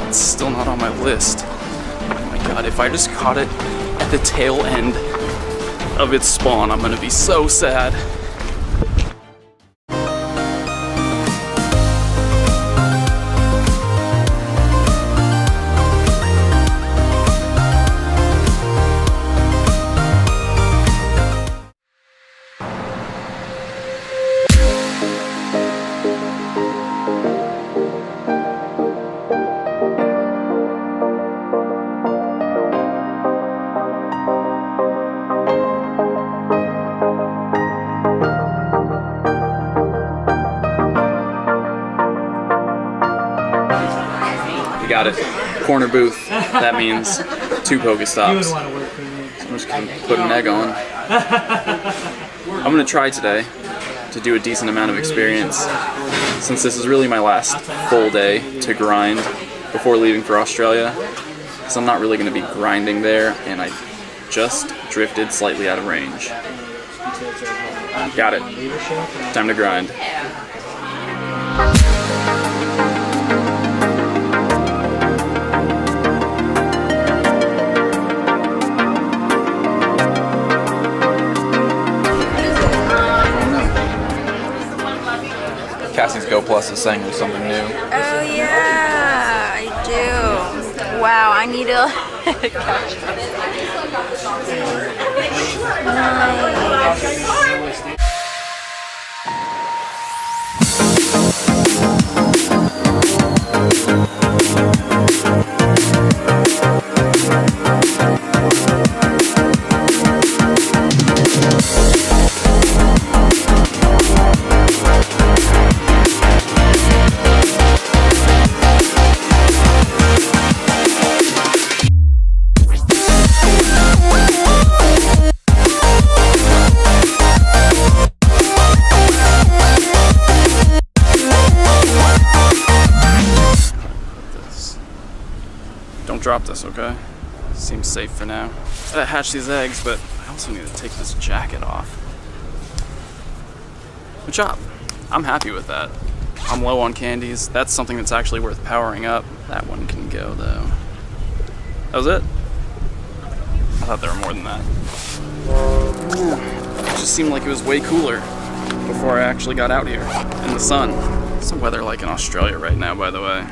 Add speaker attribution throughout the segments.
Speaker 1: It's still not on my list. Oh my god, if I just caught it at the tail end of its spawn, I'm gonna be so sad. Got it. Corner booth. That means 2 Pokestops. So I'm just gonna put an egg on. I'm gonna try today to do a decent amount of experience, since this is really my last full day to grind before leaving for Australia. Because I'm not really gonna be grinding there, and I just drifted slightly out of range. Got it. Time to grind.
Speaker 2: Cassie's Go Plus is saying there's something new.
Speaker 3: Oh yeah, I do. Wow, I need to catch up. Nice.
Speaker 1: Don't drop this, okay? Seems safe for now. I gotta hatch these eggs, but I also need to take this jacket off. Good job. I'm happy with that. I'm low on candies. That's something that's actually worth powering up. That one can go, though. That was it? I thought there were more than that. It just seemed like it was way cooler before I actually got out here in the sun. What's the weather like in Australia right now, by the way?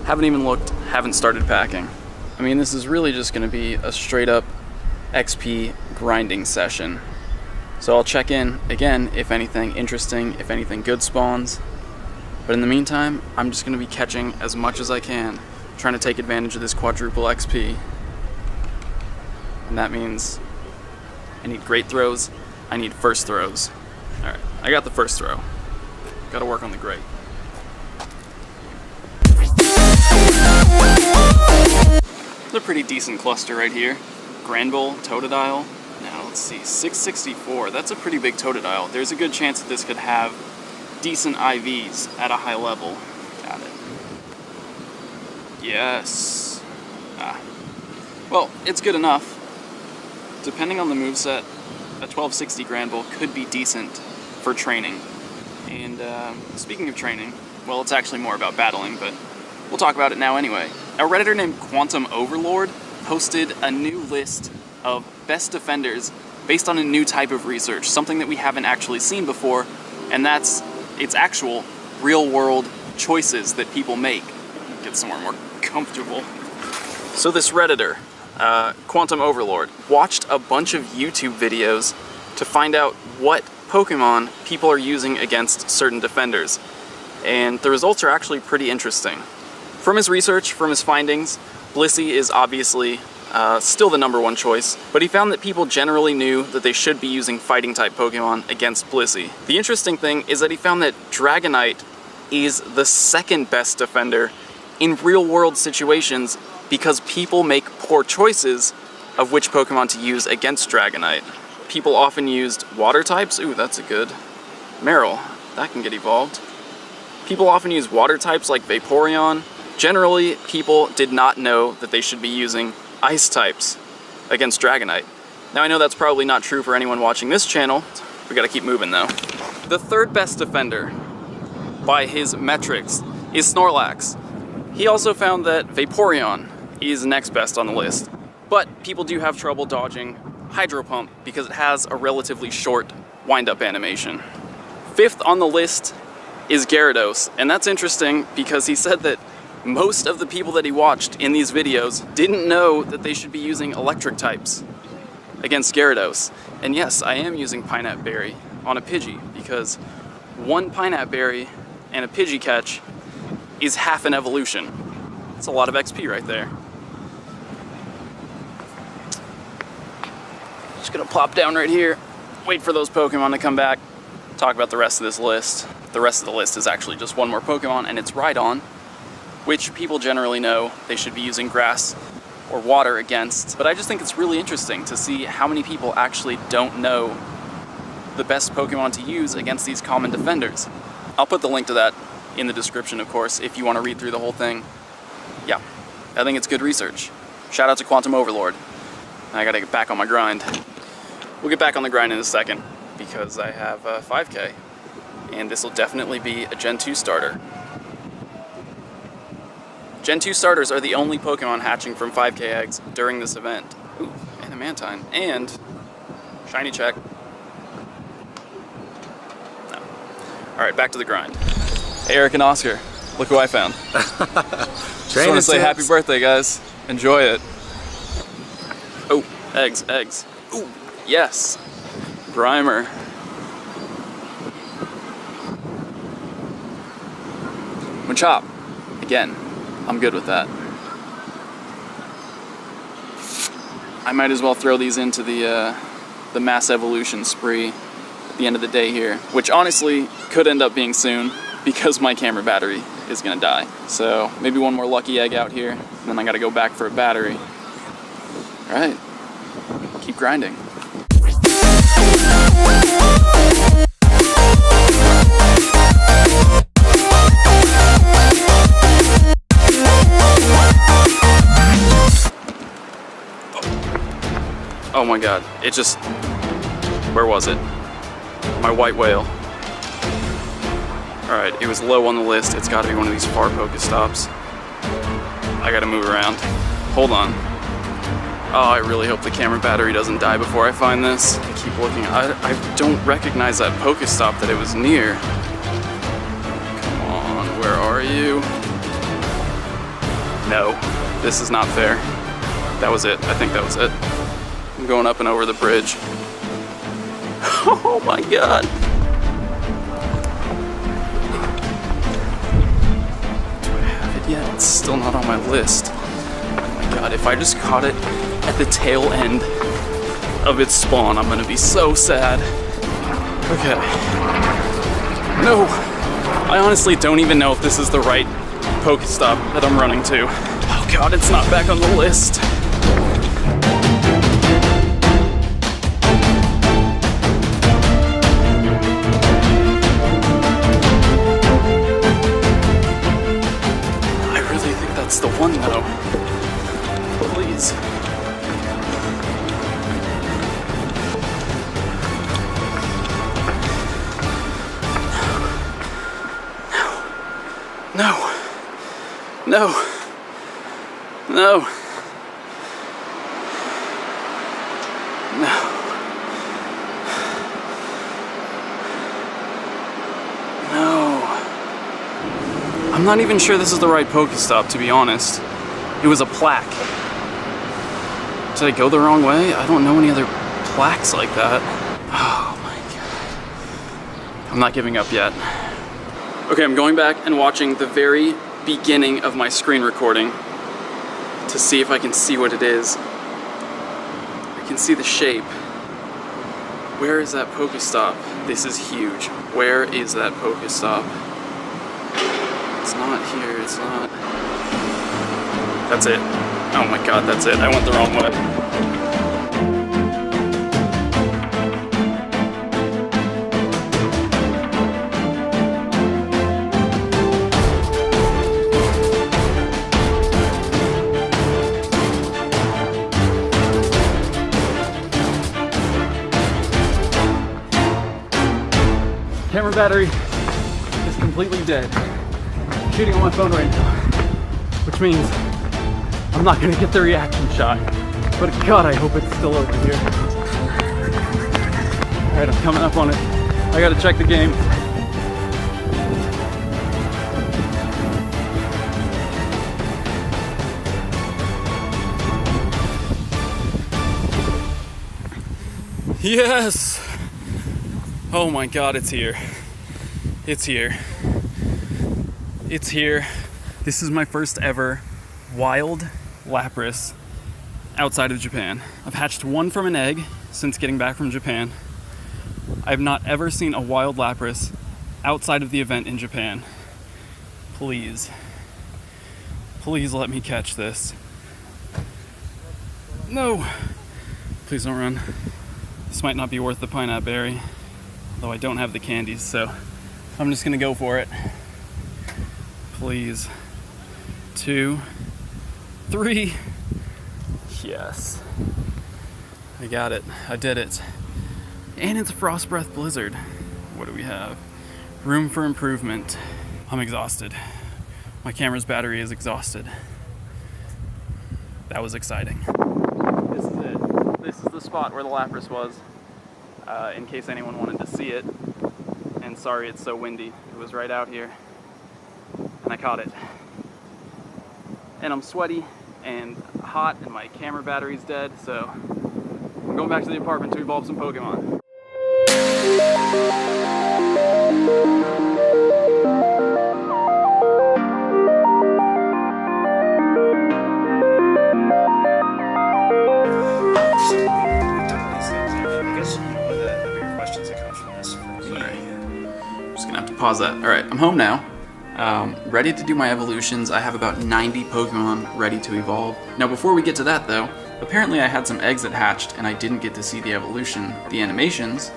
Speaker 1: Haven't even looked, haven't started packing. I mean, this is really just gonna be a straight up XP grinding session. So I'll check in again if anything interesting, if anything good spawns. But in the meantime, I'm just gonna be catching as much as I can, trying to take advantage of this quadruple XP. And that means I need great throws, I need first throws. All right, I got the first throw. Gotta work on the great. It's a pretty decent cluster right here. Granbull, Totodile. Now let's see, 664. That's a pretty big Totodile. There's a good chance that this could have decent IVs at a high level. Got it. Yes. Well, it's good enough. Depending on the moveset, a 1260 Granbull could be decent for training. And speaking of training, well, it's actually more about battling, but we'll talk about it now anyway. A Redditor named Quantum Overlord posted a new list of best defenders based on a new type of research, something that we haven't actually seen before, and that's its actual real-world choices that people make. Get somewhere more comfortable. So this Redditor, Quantum Overlord, watched a bunch of YouTube videos to find out what Pokemon people are using against certain defenders, and the results are actually pretty interesting. From his research, from his findings, Blissey is obviously still the #1 choice, but he found that people generally knew that they should be using fighting-type Pokemon against Blissey. The interesting thing is that he found that Dragonite is the second best defender in real-world situations because people make poor choices of which Pokemon to use against Dragonite. People often used water types. Ooh, that's a good. Meryl, that can get evolved. People often use water types like Vaporeon. Generally, people did not know that they should be using ice types against Dragonite. Now, I know that's probably not true for anyone watching this channel. We gotta keep moving though. The third best defender, by his metrics, is Snorlax. He also found that Vaporeon is next best on the list, but people do have trouble dodging Hydro Pump because it has a relatively short wind-up animation. 5th on the list is Gyarados, and that's interesting because he said that most of the people that he watched in these videos didn't know that they should be using electric types against Gyarados. And yes, I am using Pineapple Berry on a Pidgey because one Pineapple Berry and a Pidgey catch is half an evolution. It's a lot of XP right there. Just gonna plop down right here, wait for those Pokemon to come back, talk about the rest of this list. The rest of the list is actually just one more Pokemon, and it's Rhydon, which people generally know they should be using grass or water against. But I just think it's really interesting to see how many people actually don't know the best Pokemon to use against these common defenders. I'll put the link to that in the description, of course, if you want to read through the whole thing. Yeah, I think it's good research. Shout out to Quantum Overlord. I gotta get back on my grind. We'll get back on the grind in a second because I have 5K, and this will definitely be a Gen 2 starter. Gen 2 starters are the only Pokemon hatching from 5K eggs during this event. Ooh, and a Mantine. And shiny check. No. Alright, back to the grind. Hey, Eric and Oscar, look who I found. Just want to say happy birthday, guys. Enjoy it. Oh, eggs, eggs. Ooh, yes. Grimer. Machop. Again. I'm good with that. I might as well throw these into the mass evolution spree at the end of the day here, which honestly could end up being soon because my camera battery is gonna die. So maybe one more lucky egg out here, and then I gotta go back for a battery. All right, keep grinding. Oh my god, it just... Where was it? My white whale. Alright, it was low on the list. It's gotta be one of these far Pokestops. I gotta move around. Hold on. Oh, I really hope the camera battery doesn't die before I find this. I keep looking. I don't recognize that Pokestop that it was near. Come on, where are you? No, this is not fair. That was it. I think that was it. I'm going up and over the bridge. Oh my god. Do I have it yet? It's still not on my list. Oh my god, if I just caught it at the tail end of its spawn, I'm gonna be so sad. Okay. No. I honestly don't even know if this is the right Pokestop that I'm running to. Oh god, it's not back on the list. That's the one, though. Please. No. No. No. No. I'm not even sure this is the right Pokestop, to be honest. It was a plaque. Did I go the wrong way? I don't know any other plaques like that. Oh my god. I'm not giving up yet. Okay, I'm going back and watching the very beginning of my screen recording to see if I can see what it is. I can see the shape. Where is that Pokestop? This is huge. Where is that Pokestop? It's not here, it's not. That's it. Oh my god, that's it. I went the wrong way. Camera battery is completely dead. Shooting on my phone right now.
Speaker 4: which means I'm not gonna get the reaction shot. But God, I hope it's still over here. All right, I'm coming up on it. I gotta check the game. Yes! Oh my God, it's here. It's here. It's here. This is my first ever wild Lapras outside of Japan. I've hatched one from an egg since getting back from Japan. I've not ever seen a wild Lapras outside of the event in Japan. Please. Please let me catch this. No! Please don't run. This might not be worth the pineapple berry, though I don't have the candies, so I'm just gonna go for it. Please. 2, 3. Yes. I got it. I did it. And it's a Frost Breath Blizzard. What do we have? Room for improvement. I'm exhausted. My camera's battery is exhausted. That was exciting. This is it. This is the spot where the Lapras was, in case anyone wanted to see it. And sorry it's so windy. It was right out here. And I caught it. And I'm sweaty and hot and my camera battery's dead, so I'm going back to the apartment to evolve some Pokemon. Pause that. Alright, I'm home now. Ready to do my evolutions. I have about 90 Pokemon ready to evolve. Now before we get to that though, apparently I had some eggs that hatched and I didn't get to see the evolution, the animations,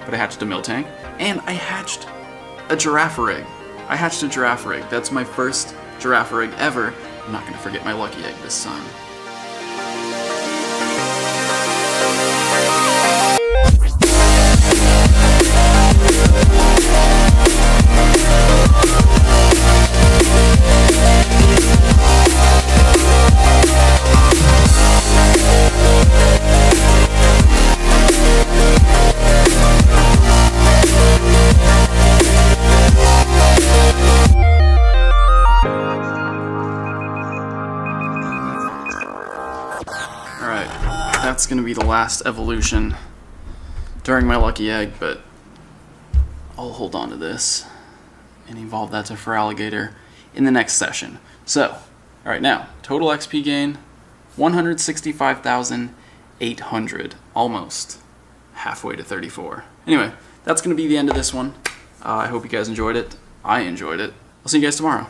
Speaker 4: but I hatched a Miltank, and I hatched a Girafarig. I hatched a Girafarig. That's my first Girafarig ever. I'm not going to forget my lucky egg this time. That's going to be the last evolution during my lucky egg, but I'll hold on to this and evolve that to Feraligatr in the next session. So, alright, now, total XP gain, 165,800, almost halfway to 34. Anyway, that's going to be the end of this one. I hope you guys enjoyed it. I enjoyed it. I'll see you guys tomorrow.